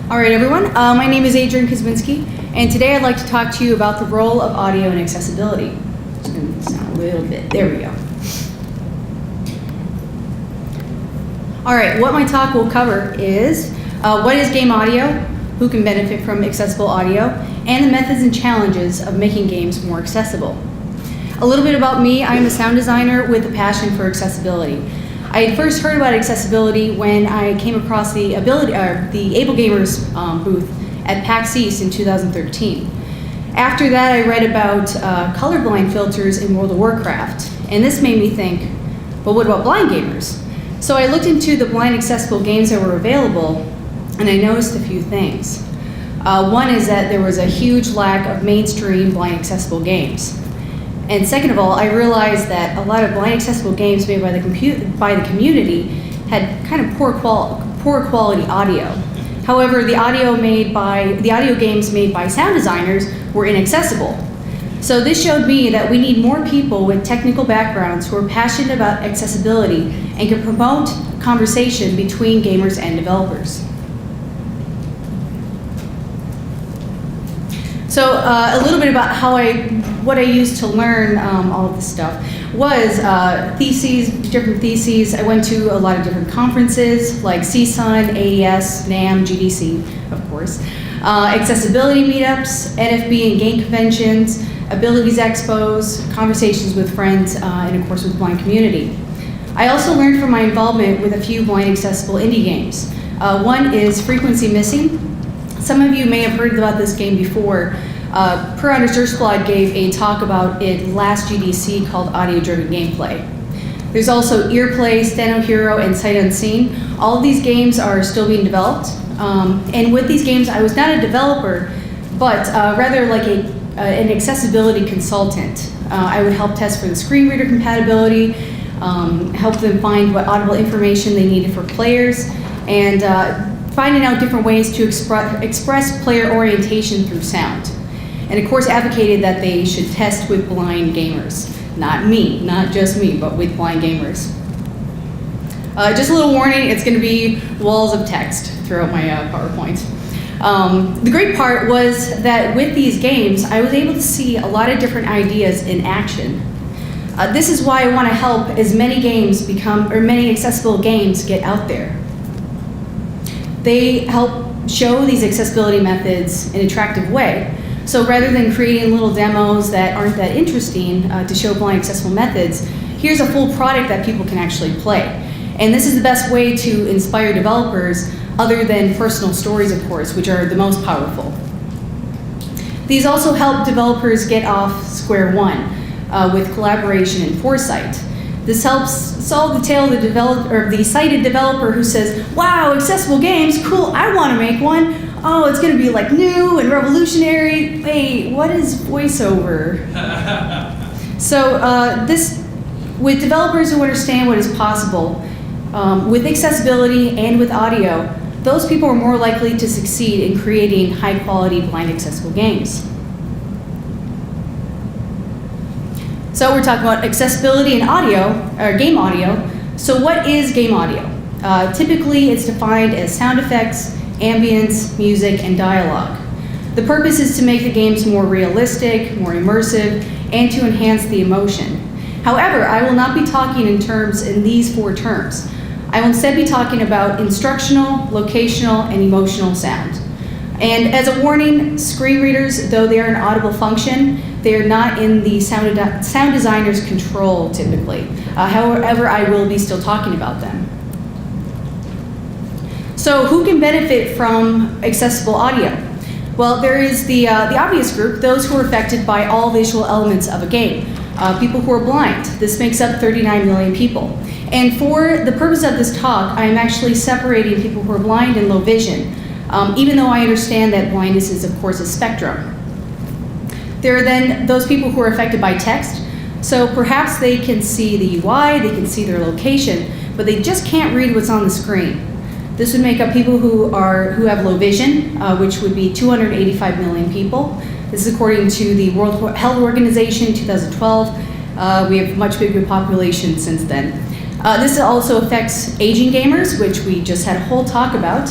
All right, everyone. My name is Adriane Kuzminski, and today I'd like to talk to you about the role of audio in accessibility. It's going to sound a little bit. There we go. All right, what my talk will cover is what is game audio, who can benefit from accessible audio, and the methods and challenges of making games more accessible. A little bit about me. I'm a sound designer with a passion for accessibility. I had first heard about accessibility when I came across the Able Gamers booth at PAX East in 2013. After that, I read about colorblind filters in World of Warcraft, and this made me think, well, what about blind gamers? So I looked into the blind accessible games that were available, and I noticed a few things. One is that there was a huge lack of mainstream blind accessible games. And second of all, I realized that a lot of blind accessible games made by the community had kind of poor quality audio. However, the audio games made by sound designers were inaccessible. So this showed me that we need more people with technical backgrounds who are passionate about accessibility and can promote conversation between gamers and developers. So a little bit about what I used to learn all of this stuff was different theses. I went to a lot of different conferences like CSUN, AES, NAMM, GDC, of course, accessibility meetups, NFB and game conventions, abilities expos, conversations with friends, and of course with the blind community. I also learned from my involvement with a few blind accessible indie games. One is Frequency Missing. Some of you may have heard about this game before. Per Underserved Squad gave a talk about it last GDC called Audio-Driven Gameplay. There's also Earplay, Steno Hero, and Sight Unseen. All of these games are still being developed. And with these games, I was not a developer, but rather like an accessibility consultant. I would help test for the screen reader compatibility, help them find what audible information they needed for players, and finding out different ways to express player orientation through sound. And of course advocated that they should test with blind gamers. Not me, not just me, but with blind gamers. Just a little warning, it's gonna be walls of text throughout my PowerPoint. The great part was that with these games, I was able to see a lot of different ideas in action. This is why I wanna help as many games many accessible games get out there. They help show these accessibility methods in an attractive way. So rather than creating little demos that aren't that interesting to show blind accessible methods, here's a full product that people can actually play. And this is the best way to inspire developers other than personal stories, of course, which are the most powerful. These also help developers get off square one with collaboration and foresight. This helps solve the tale of the sighted developer who says, wow, accessible games, cool, I want to make one. Oh, it's going to be like new and revolutionary. Wait, what is voiceover? So with developers who understand what is possible, with accessibility and with audio, those people are more likely to succeed in creating high quality blind accessible games. So we're talking about accessibility in audio, or game audio. So what is game audio? Typically it's defined as sound effects, ambience, music, and dialogue. The purpose is to make the games more realistic, more immersive, and to enhance the emotion. However, I will not be talking in these four terms. I will instead be talking about instructional, locational, and emotional sound. And as a warning, screen readers, though they are an audible function, they are not in the sound designer's control typically. However, I will be still talking about them. So who can benefit from accessible audio? Well, there is the obvious group, those who are affected by all visual elements of a game. People who are blind. This makes up 39 million people. And for the purpose of this talk, I am actually separating people who are blind and low vision, even though I understand that blindness is, of course, a spectrum. There are then those people who are affected by text. So perhaps they can see the UI, they can see their location, but they just can't read what's on the screen. This would make up people who have low vision, which would be 285 million people. This is according to the World Health Organization in 2012. We have much bigger population since then. This also affects aging gamers, which we just had a whole talk about.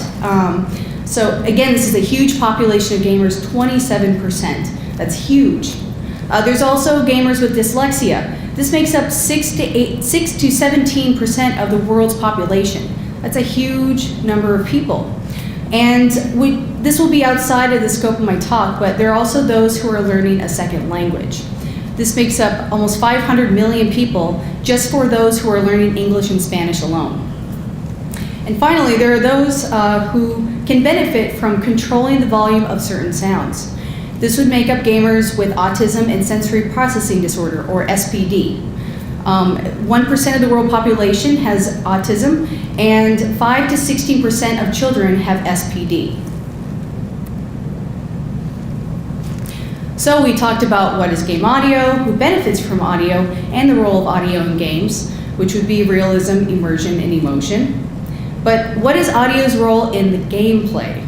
So again, this is a huge population of gamers, 27%. That's huge. There's also gamers with dyslexia. This makes up 6 to 17% of the world's population. That's a huge number of people. And this will be outside of the scope of my talk, but there are also those who are learning a second language. This makes up almost 500 million people just for those who are learning English and Spanish alone. And finally, there are those who can benefit from controlling the volume of certain sounds. This would make up gamers with autism and sensory processing disorder, or SPD. 1% of the world population has autism, and 5 to 16% of children have SPD. So we talked about what is game audio, who benefits from audio, and the role of audio in games, which would be realism, immersion, and emotion. But what is audio's role in the gameplay?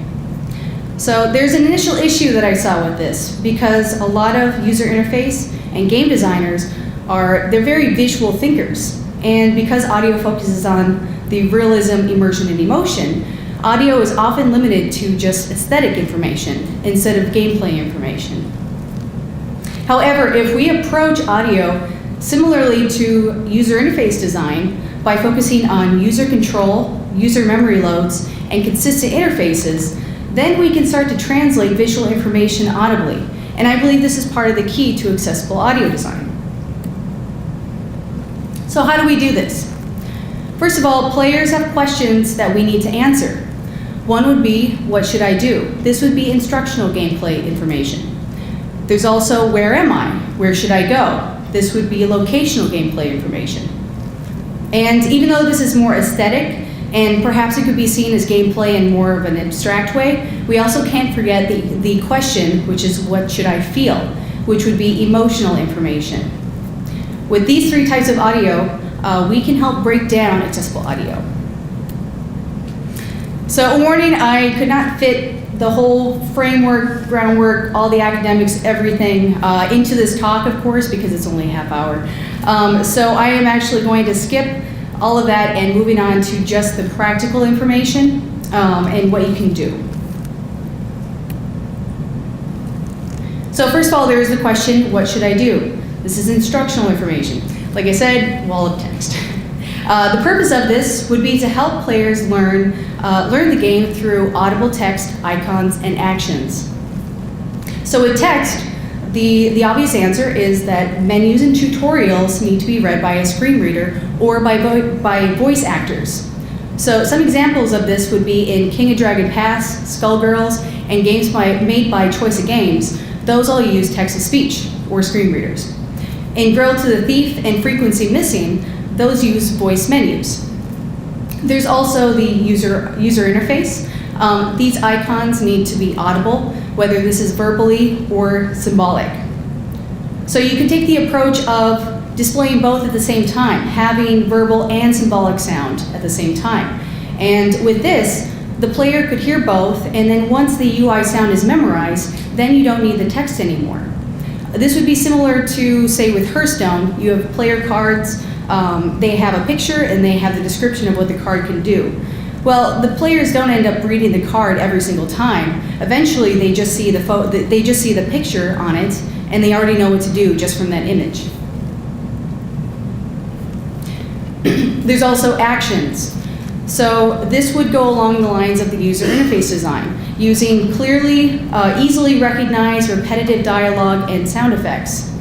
So there's an initial issue that I saw with this, because a lot of user interface and game designers they're very visual thinkers. And because audio focuses on the realism, immersion, and emotion, audio is often limited to just aesthetic information instead of gameplay information. However, if we approach audio similarly to user interface design by focusing on user control, user memory loads, and consistent interfaces, then we can start to translate visual information audibly. And I believe this is part of the key to accessible audio design. So how do we do this? First of all, players have questions that we need to answer. One would be, what should I do? This would be instructional gameplay information. There's also, where am I? Where should I go? This would be locational gameplay information. And even though this is more aesthetic, and perhaps it could be seen as gameplay in more of an abstract way, we also can't forget the question, which is, what should I feel? Which would be emotional information. With these three types of audio, we can help break down accessible audio. So a warning, I could not fit the whole framework, groundwork, all the academics, everything into this talk, of course, because it's only a half hour. So I am actually going to skip all of that and moving on to just the practical information and what you can do. So first of all, there is the question, what should I do? This is instructional information. Like I said, wall of text. The purpose of this would be to help players learn the game through audible text, icons, and actions. So with text, the obvious answer is that menus and tutorials need to be read by a screen reader or by voice actors. So some examples of this would be in King of Dragon Pass, Skullgirls, and games made by Choice of Games. Those all use text-to-speech or screen readers. In Grilled to the Thief and Frequency Missing, those use voice menus. There's also the user interface. These icons need to be audible, whether this is verbally or symbolic. So you can take the approach of displaying both at the same time, having verbal and symbolic sound at the same time. And with this, the player could hear both, and then once the UI sound is memorized, then you don't need the text anymore. This would be similar to, say, with Hearthstone. You have player cards, they have a picture, and they have the description of what the card can do. Well, the players don't end up reading the card every single time. Eventually, they just see the picture on it, and they already know what to do just from that image. There's also actions. So this would go along the lines of the user interface design, using clearly, easily recognized repetitive dialogue and sound effects.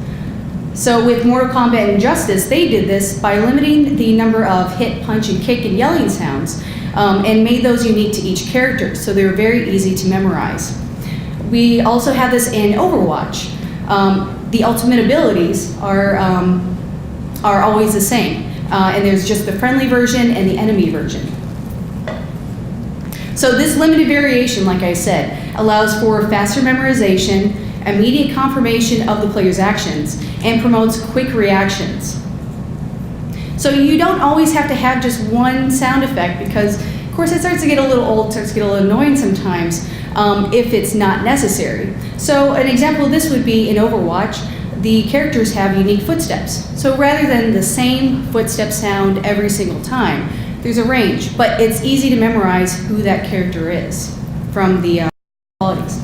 So with Mortal Kombat and Injustice, they did this by limiting the number of hit, punch, and kick and yelling sounds, and made those unique to each character, so they were very easy to memorize. We also have this in Overwatch. The ultimate abilities are always the same, and there's just the friendly version and the enemy version. So this limited variation, like I said, allows for faster memorization, immediate confirmation of the player's actions, and promotes quick reactions. So you don't always have to have just one sound effect, because of course it starts to get a little old, starts to get a little annoying sometimes if it's not necessary. So an example of this would be in Overwatch, the characters have unique footsteps. So rather than the same footstep sound every single time, there's a range, but it's easy to memorize who that character is. from the qualities.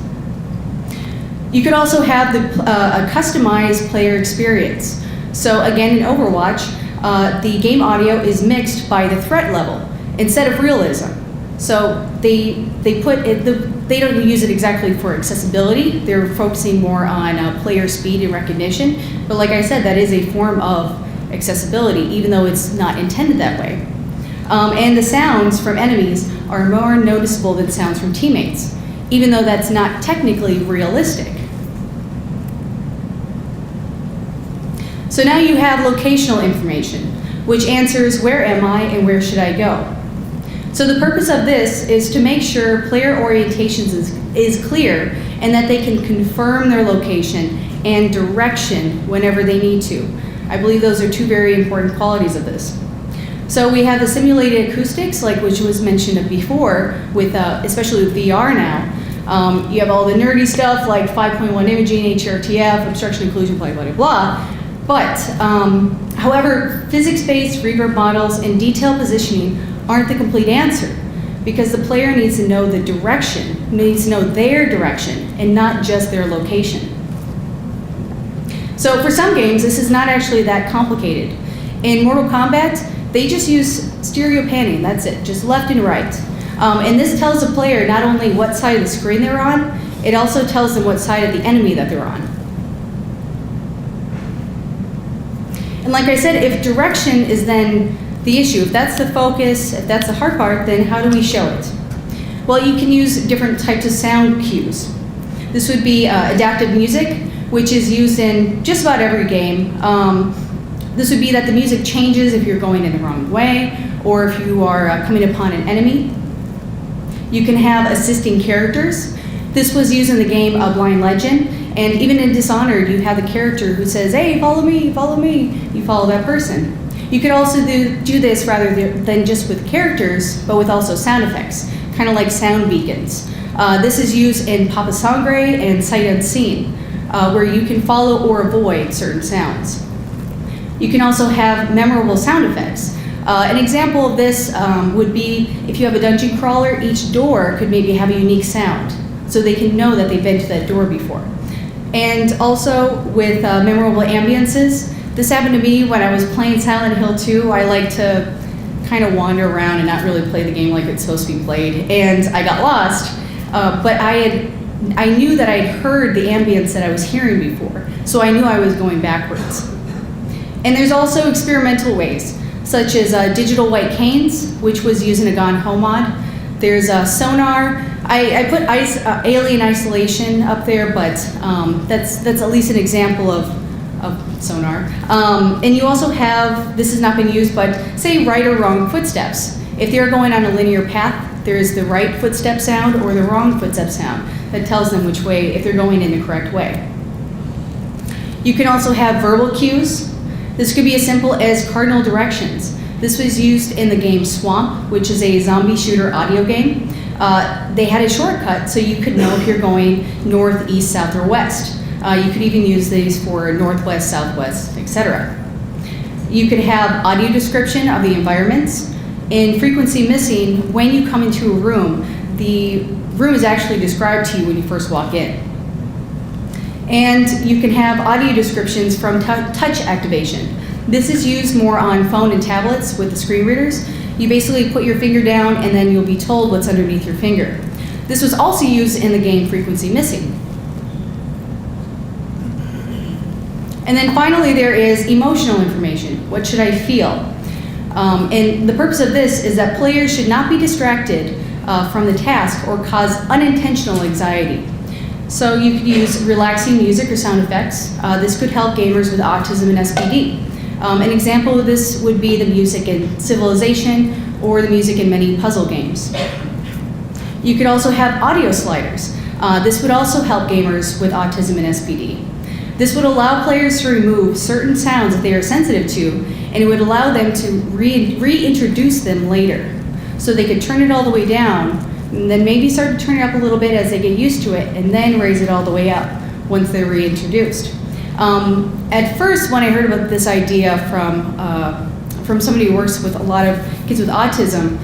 You could also have a customized player experience. So again, in Overwatch, the game audio is mixed by the threat level instead of realism. So they don't use it exactly for accessibility. They're focusing more on player speed and recognition. But like I said, that is a form of accessibility, even though it's not intended that way. And the sounds from enemies are more noticeable than sounds from teammates, even though that's not technically realistic. So now you have locational information, which answers where am I and where should I go. So the purpose of this is to make sure player orientation is clear and that they can confirm their location and direction whenever they need to. I believe those are two very important qualities of this. So we have the simulated acoustics, like which was mentioned before, with especially with VR now. You have all the nerdy stuff like 5.1 imaging, HRTF, obstruction, occlusion, blah, blah, blah. But, however, physics-based reverb models and detailed positioning aren't the complete answer, because the player needs to know the direction, needs to know their direction, and not just their location. So for some games, this is not actually that complicated. In Mortal Kombat, they just use stereo panning, that's it, just left and right. And this tells the player not only what side of the screen they're on, it also tells them what side of the enemy that they're on. And like I said, if direction is then the issue, if that's the focus, if that's the hard part, then how do we show it? Well, you can use different types of sound cues. This would be adaptive music, which is used in just about every game. This would be that the music changes if you're going in the wrong way, or if you are coming upon an enemy. You can have assisting characters. This was used in the game Blind Legend, and even in Dishonored, you have the character who says, hey, follow me, follow me. You follow that person. You could also do this rather than just with characters, but with also sound effects, kind of like sound beacons. This is used in Papa Sangre and Sight Unseen, where you can follow or avoid certain sounds. You can also have memorable sound effects. An example of this would be if you have a dungeon crawler, each door could maybe have a unique sound, so they can know that they've been to that door before. And also with memorable ambiances, this happened to me when I was playing Silent Hill 2. I like to kind of wander around and not really play the game like it's supposed to be played, and I got lost, but I knew that I'd heard the ambience that I was hearing before, so I knew I was going backwards. And there's also experimental ways, such as digital white canes, which was used in a Gone Home mod. There's sonar. I put alien isolation up there, but that's at least an example of sonar. And you also have, this has not been used, but say right or wrong footsteps. If they're going on a linear path, there's the right footstep sound or the wrong footstep sound that tells them which way, if they're going in the correct way. You can also have verbal cues. This could be as simple as cardinal directions. This was used in the game Swamp, which is a zombie shooter audio game. They had a shortcut so you could know if you're going north, east, south, or west. You could even use these for northwest, southwest, etc. You could have audio description of the environments. In frequency missing, when you come into a room, the room is actually described to you when you first walk in. And you can have audio descriptions from touch activation. This is used more on phone and tablets with the screen readers. You basically put your finger down and then you'll be told what's underneath your finger. This was also used in the game Frequency Missing. And then finally there is emotional information. What should I feel? And the purpose of this is that players should not be distracted from the task or cause unintentional anxiety. So you could use relaxing music or sound effects. This could help gamers with autism and SPD. An example of this would be the music in Civilization or the music in many puzzle games. You could also have audio sliders. This would also help gamers with autism and SPD. This would allow players to remove certain sounds that they are sensitive to, and it would allow them to reintroduce them later. So they could turn it all the way down, and then maybe start to turn it up a little bit as they get used to it, and then raise it all the way up once they're reintroduced. At first, when I heard about this idea from somebody who works with a lot of kids with autism,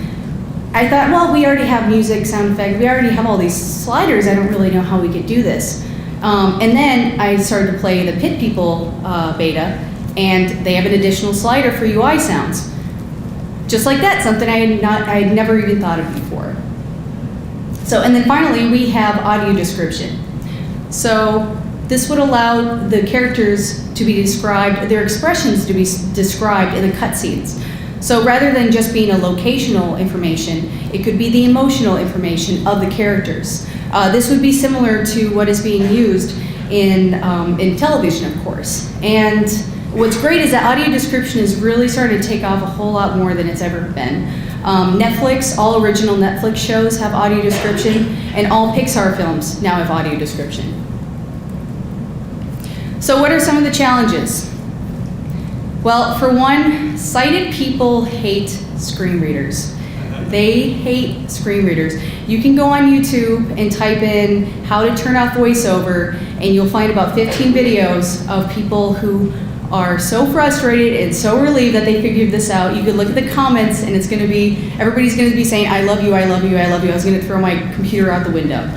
I thought, well, we already have music, sound effect, we already have all these sliders, I don't really know how we could do this. And then I started to play the Pit People beta, and they have an additional slider for UI sounds. Just like that, something I had never even thought of before. So, and then finally, we have audio description. So this would allow the characters to be described, their expressions to be described in the cutscenes. So rather than just being a locational information, it could be the emotional information of the characters. This would be similar to what is being used in television, of course. And what's great is that audio description is really starting to take off a whole lot more than it's ever been. Netflix, all original Netflix shows have audio description, and all Pixar films now have audio description. So what are some of the challenges? Well, for one, sighted people hate screen readers. They hate screen readers. You can go on YouTube and type in how to turn off voiceover, and you'll find about 15 videos of people who are so frustrated and so relieved that they figured this out. You could look at the comments, and it's going to be, everybody's going to be saying, I love you, I love you, I love you. I was going to throw my computer out the window.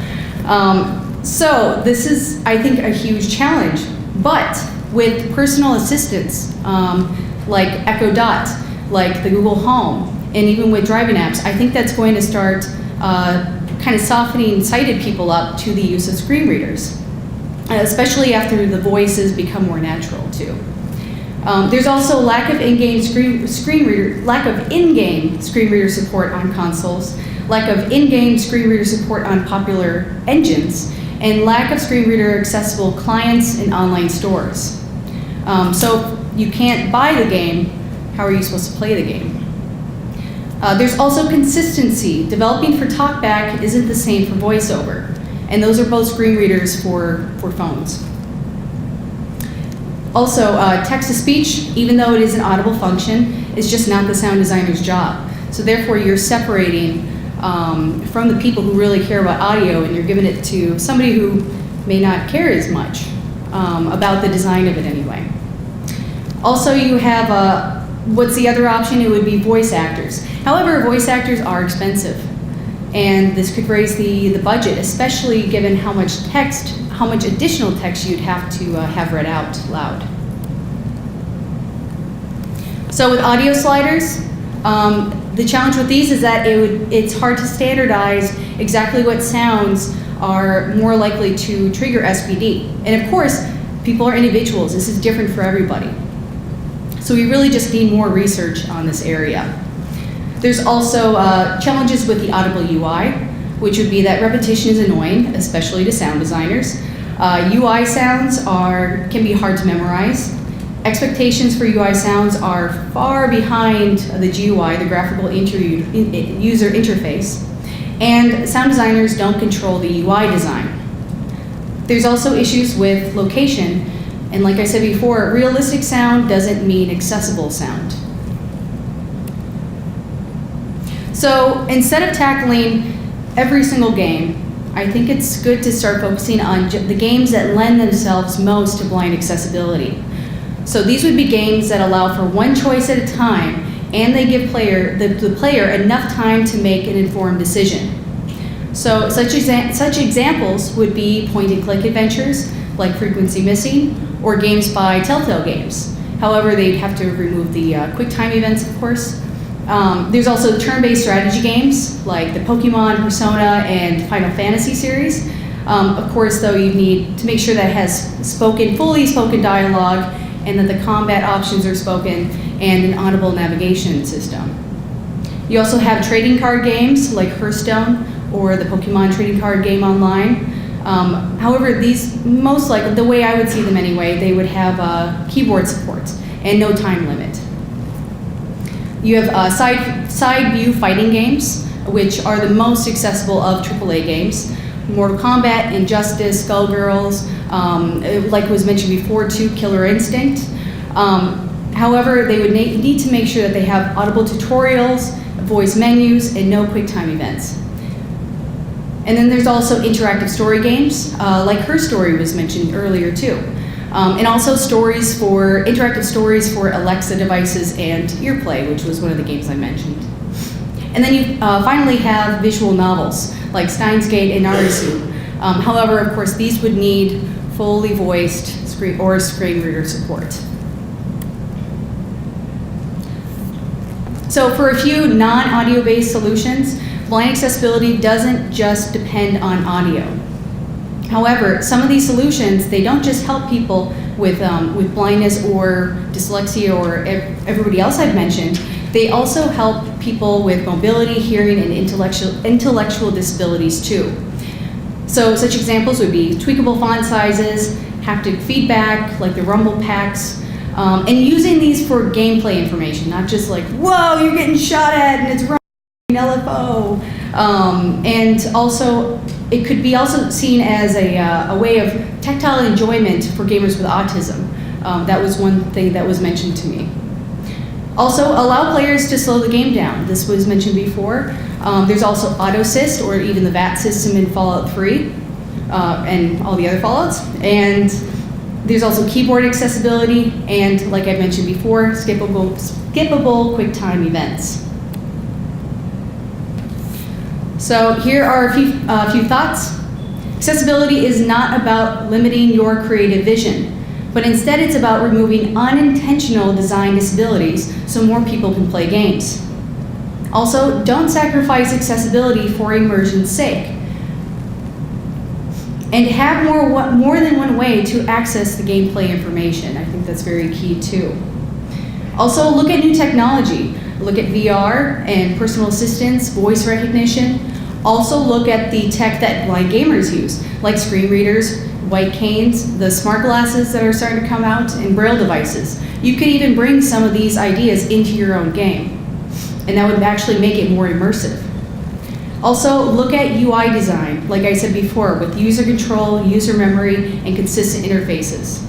So this is, I think, a huge challenge. But with personal assistants, like Echo Dot, like the Google Home, and even with driving apps, I think that's going to start kind of softening sighted people up to the use of screen readers, especially after the voices become more natural too. There's also lack of in-game screen reader support on consoles, lack of in-game screen reader support on popular engines, and lack of screen reader accessible clients in online stores. So if you can't buy the game, how are you supposed to play the game? There's also consistency. Developing for TalkBack isn't the same for VoiceOver, and those are both screen readers for phones. Also, text-to-speech, even though it is an audible function, is just not the sound designer's job. So therefore, you're separating from the people who really care about audio, and you're giving it to somebody who may not care as much about the design of it anyway. Also, you have, what's the other option? It would be voice actors. However, voice actors are expensive, and this could raise the budget, especially given how much additional text you'd have to have read out loud. So with audio sliders, the challenge with these is that it's hard to standardize exactly what sounds are more likely to trigger SPD. And of course, people are individuals. This is different for everybody. So we really just need more research on this area. There's also challenges with the audible UI, which would be that repetition is annoying, especially to sound designers. UI sounds can be hard to memorize. Expectations for UI sounds are far behind the GUI, the graphical user interface, and sound designers don't control the UI design. There's also issues with location, and like I said before, realistic sound doesn't mean accessible sound. So instead of tackling every single game, I think it's good to start focusing on the games that lend themselves most to blind accessibility. So these would be games that allow for one choice at a time, and they give the player enough time to make an informed decision. So such examples would be point-and-click adventures, like Frequency Missing, or games by Telltale Games. However, they'd have to remove the quick time events, of course. There's also turn-based strategy games, like the Pokemon, Persona, and Final Fantasy series. Of course, though, you need to make sure that it has fully spoken dialogue, and that the combat options are spoken, and an audible navigation system. You also have trading card games like Hearthstone or the Pokemon trading card game online. However, these, most likely, the way I would see them anyway, they would have keyboard support and no time limit. You have side view fighting games, which are the most accessible of AAA games. Mortal Kombat, Injustice, Skullgirls, like was mentioned before too, Killer Instinct. However, they would need to make sure that they have audible tutorials, voice menus, and no quick time events. And then there's also interactive story games, like Her Story was mentioned earlier too. And also interactive stories for Alexa devices and EarPlay, which was one of the games I mentioned. And then you finally have visual novels, like Steins Gate and Naruto. However, of course, these would need fully voiced screen reader support. So for a few non-audio based solutions, blind accessibility doesn't just depend on audio. However, some of these solutions, they don't just help people with blindness or dyslexia or everybody else I've mentioned, they also help people with mobility, hearing, and intellectual disabilities too. So such examples would be tweakable font sizes, haptic feedback, like the rumble packs, and using these for gameplay information, not just like, whoa, you're getting shot at and it's running LFO. And also, it could be also seen as a way of tactile enjoyment for gamers with autism. That was one thing that was mentioned to me. Also, allow players to slow the game down. This was mentioned before. There's also AutoSist, or even the VAT system in Fallout 3, and all the other Fallouts. And there's also keyboard accessibility, and like I mentioned before, skippable QuickTime events. So here are a few thoughts. Accessibility is not about limiting your creative vision, but instead it's about removing unintentional design disabilities so more people can play games. Also, don't sacrifice accessibility for immersion's sake. And have more than one way to access the gameplay information. I think that's very key too. Also, look at new technology. Look at VR and personal assistance, voice recognition. Also look at the tech that blind gamers use, like screen readers, white canes, the smart glasses that are starting to come out, and braille devices. You could even bring some of these ideas into your own game, and that would actually make it more immersive. Also, look at UI design, like I said before, with user control, user memory, and consistent interfaces.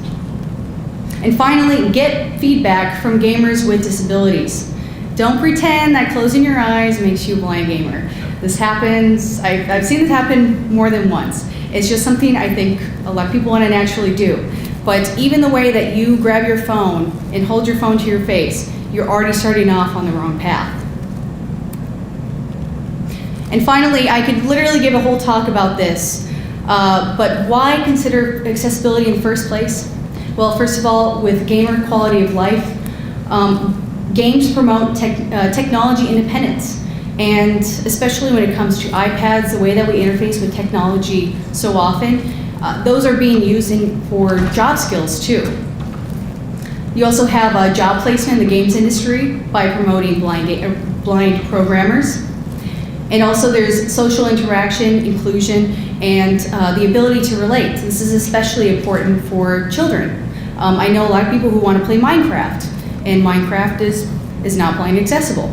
And finally, get feedback from gamers with disabilities. Don't pretend that closing your eyes makes you a blind gamer. This happens, I've seen this happen more than once. It's just something I think a lot of people want to naturally do. But even the way that you grab your phone and hold your phone to your face, you're already starting off on the wrong path. And finally, I could literally give a whole talk about this, but why consider accessibility in the first place? Well, first of all, with gamer quality of life, games promote technology independence. And especially when it comes to iPads, the way that we interface with technology so often, those are being used for job skills too. You also have job placement in the games industry by promoting blind programmers. And also there's social interaction, inclusion, and the ability to relate. This is especially important for children. I know a lot of people who want to play Minecraft, and Minecraft is not blind accessible.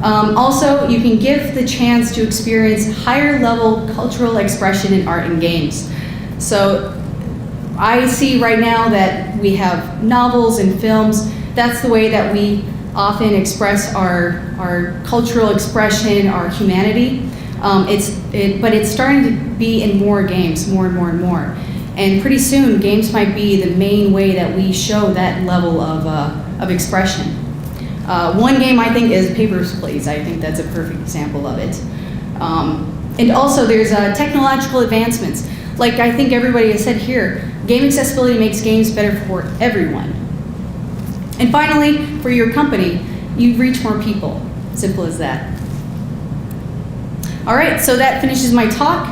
Also, you can give the chance to experience higher level cultural expression in art and games. So I see right now that we have novels and films. That's the way that we often express our cultural expression, our humanity. But it's starting to be in more games, more and more and more. And pretty soon, games might be the main way that we show that level of expression. One game I think is Papers, Please. I think that's a perfect example of it. And also there's technological advancements. Like I think everybody has said here, game accessibility makes games better for everyone. And finally, for your company, you reach more people. Simple as that. All right, so that finishes my talk.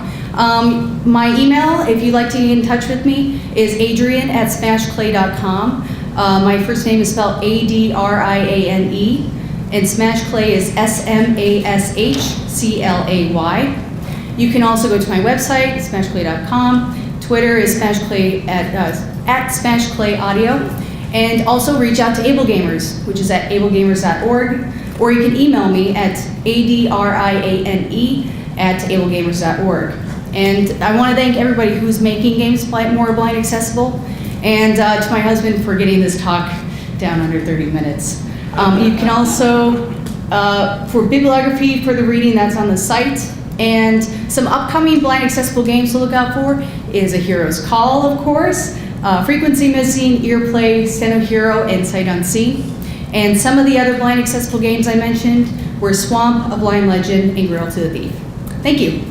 My email, if you'd like to get in touch with me, is adriane@smashclay.com. My first name is spelled Adriane, and Smash Clay is SMASHCLAY. You can also go to my website, smashclay.com. Twitter is smashclay at smashclayaudio. And also reach out to Able Gamers, which is at ablegamers.org, or you can email me at adriane@ablegamers.org. And I want to thank everybody who's making games more blind accessible, and to my husband for getting this talk down under 30 minutes. You can also, for bibliography for the reading that's on the site, and some upcoming blind accessible games to look out for is A Hero's Call, of course, Frequency Missing, Earplay, Steno Hero, and Sight Unseen. And some of the other blind accessible games I mentioned were Swamp, A Blind Legend, and Grail to the Thief. Thank you.